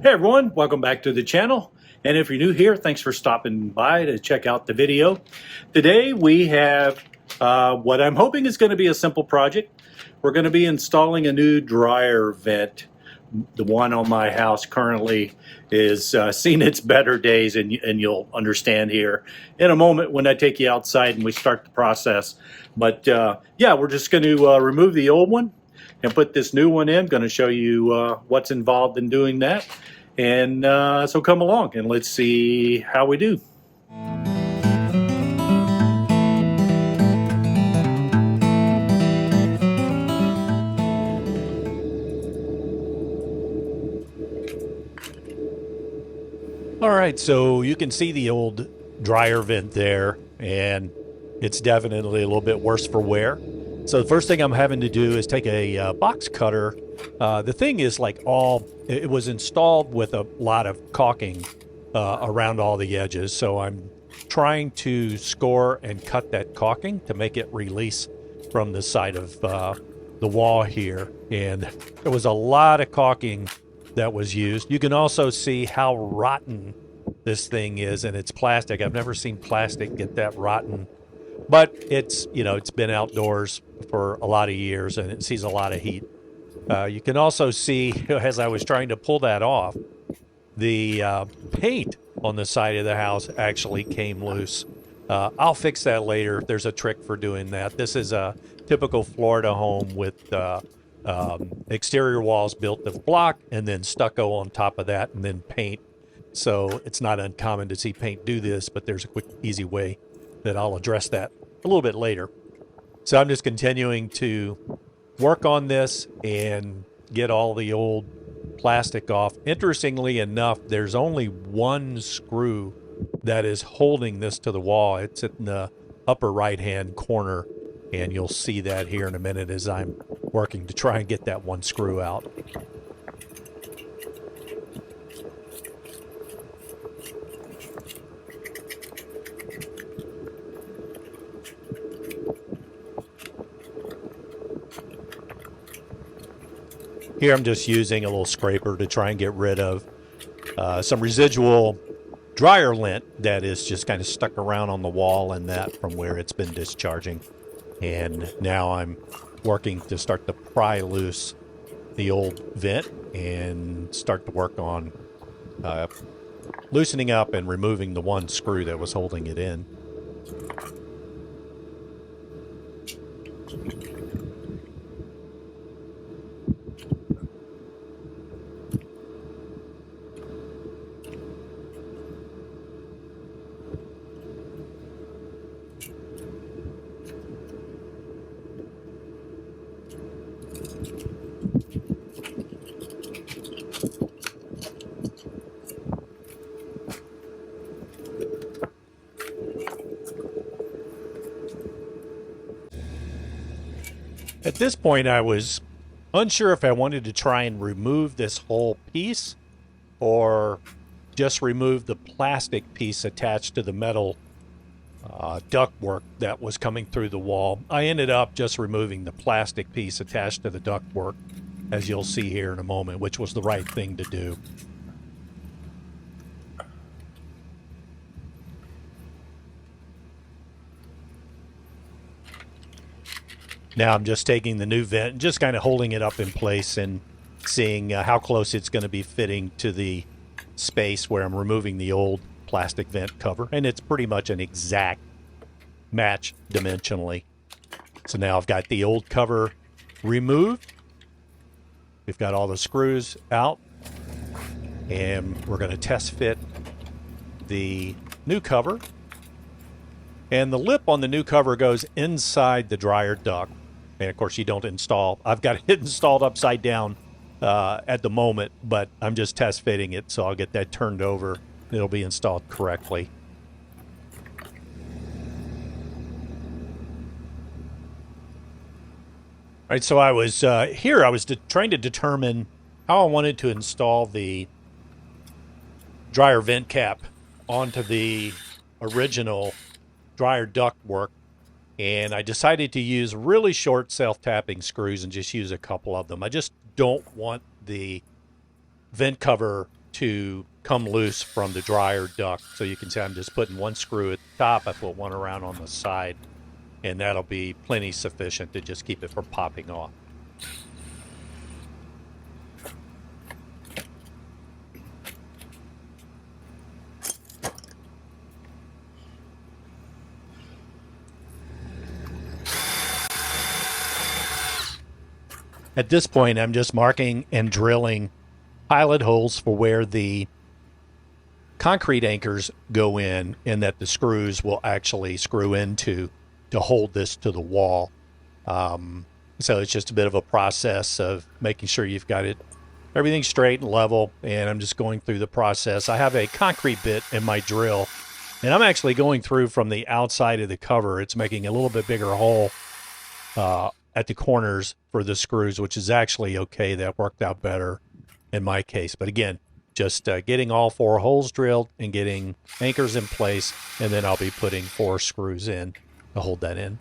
Hey everyone, welcome back to the channel. And if you're new here, thanks for stopping by to check out the video. Today we have what I'm hoping is going to be a simple project. We're going to be installing a new dryer vent. The one on my house currently is seen its better days, and you'll understand here in a moment when I take you outside and we start the process. But yeah, we're just going to remove the old one and put this new one in. Going to show you what's involved in doing that. And so come along and let's see how we do. All right, so you can see the old dryer vent there, and it's definitely a little bit worse for wear. So the first thing I'm having to do is take a box cutter. The thing is it was installed with a lot of caulking around all the edges. So I'm trying to score and cut that caulking to make it release from the side of the wall here. And there was a lot of caulking that was used. You can also see how rotten this thing is, and it's plastic. I've never seen plastic get that rotten. But it's been outdoors for a lot of years, and it sees a lot of heat. You can also see, as I was trying to pull that off, the paint on the side of the house actually came loose. I'll fix that later. There's a trick for doing that. This is a typical Florida home with exterior walls built of block and then stucco on top of that and then paint. So it's not uncommon to see paint do this, but there's a quick, easy way that I'll address that a little bit later. So I'm just continuing to work on this and get all the old plastic off. Interestingly enough, there's only one screw that is holding this to the wall. It's in the upper right-hand corner, and you'll see that here in a minute as I'm working to try and get that one screw out. Here I'm just using a little scraper to try and get rid of some residual dryer lint that is just kind of stuck around on the wall and that from where it's been discharging. And now I'm working to start to pry loose the old vent and start to work on loosening up and removing the one screw that was holding it in. At this point, I was unsure if I wanted to try and remove this whole piece or just remove the plastic piece attached to the metal ductwork that was coming through the wall. I ended up just removing the plastic piece attached to the ductwork, as you'll see here in a moment, which was the right thing to do. Now I'm just taking the new vent and just kind of holding it up in place and seeing how close it's going to be fitting to the space where I'm removing the old plastic vent cover. And it's pretty much an exact match dimensionally. So now I've got the old cover removed. We've got all the screws out. And we're going to test fit the new cover. And the lip on the new cover goes inside the dryer duct. And of course you don't install, I've got it installed upside down at the moment, but I'm just test fitting it, so I'll get that turned over. It'll be installed correctly. All right, so I was trying to determine how I wanted to install the dryer vent cap onto the original dryer ductwork, and I decided to use really short self-tapping screws and just use a couple of them. I just don't want the vent cover to come loose from the dryer duct. So you can see I'm just putting one screw at the top. I put one around on the side, and that'll be plenty sufficient to just keep it from popping off. At this point, I'm just marking and drilling pilot holes for where the concrete anchors go in, and that the screws will actually screw into to hold this to the wall. So it's just a bit of a process of making sure you've got everything straight and level, and I'm just going through the process. I have a concrete bit in my drill, and I'm actually going through from the outside of the cover. It's making a little bit bigger hole at the corners for the screws, which is actually okay. That worked out better in my case. But again, just getting all 4 holes drilled and getting anchors in place, and then I'll be putting 4 screws in to hold that in.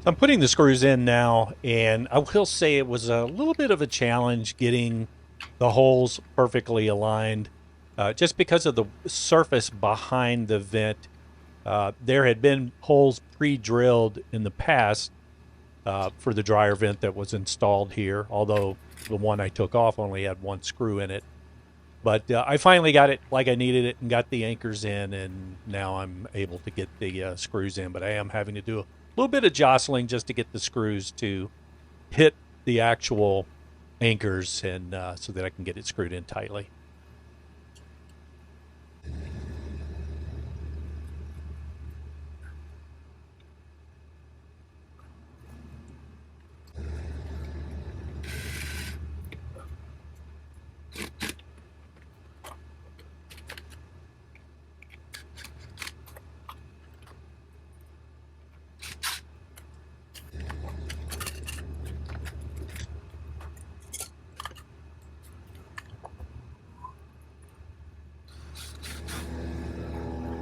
I'm putting the screws in now, and I will say it was a little bit of a challenge getting the holes perfectly aligned, just because of the surface behind the vent. There had been holes pre-drilled in the past for the dryer vent that was installed here, although the one I took off only had 1 screw in it. But I finally got it like I needed it and got the anchors in, and now I'm able to get the screws in. But I am having to do a little bit of jostling just to get the screws to hit the actual anchors, and so that I can get it screwed in tightly.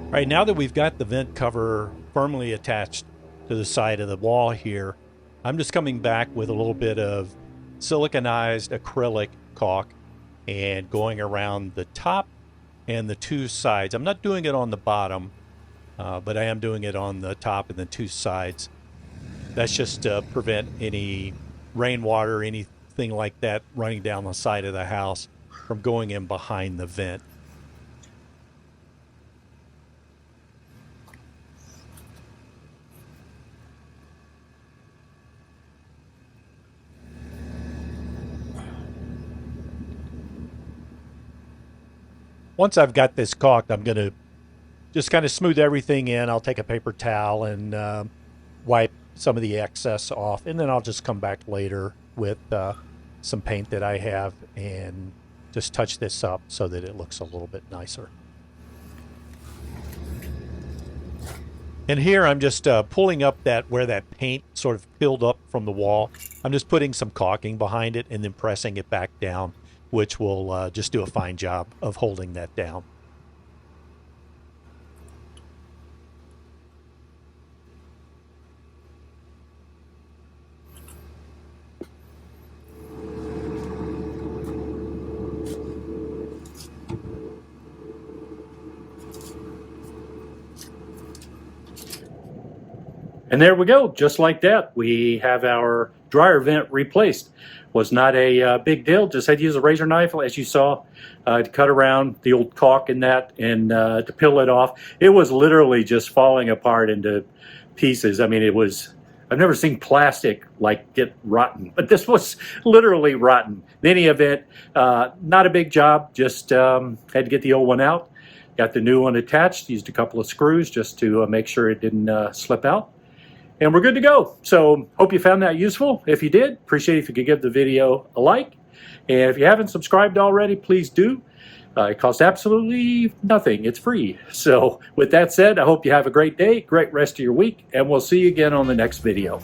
All right, now that we've got the vent cover firmly attached to the side of the wall here, I'm just coming back with a little bit of siliconized acrylic caulk and going around the top and the 2 sides. I'm not doing it on the bottom, but I am doing it on the top and the 2 sides. That's just to prevent any rainwater, anything like that running down the side of the house from going in behind the vent. Once I've got this caulked, I'm going to just kind of smooth everything in. I'll take a paper towel and wipe some of the excess off, and then I'll just come back later with some paint that I have and just touch this up so that it looks a little bit nicer. And here I'm just pulling up where that paint sort of filled up from the wall. I'm just putting some caulking behind it and then pressing it back down, which will just do a fine job of holding that down. And there we go, just like that. We have our dryer vent replaced. Was not a big deal, just had to use a razor knife, as you saw, to cut around the old caulk in that and to peel it off. It was literally just falling apart into pieces. I mean, it was I've never seen plastic like get rotten, but this was literally rotten. In any event, not a big job, just had to get the old one out. Got the new one attached, used a couple of screws just to make sure it didn't slip out. And we're good to go. So hope you found that useful. If you did, appreciate if you could give the video a like. And if you haven't subscribed already, please do. It costs absolutely nothing. It's free. So with that said, I hope you have a great day, great rest of your week, and we'll see you again on the next video.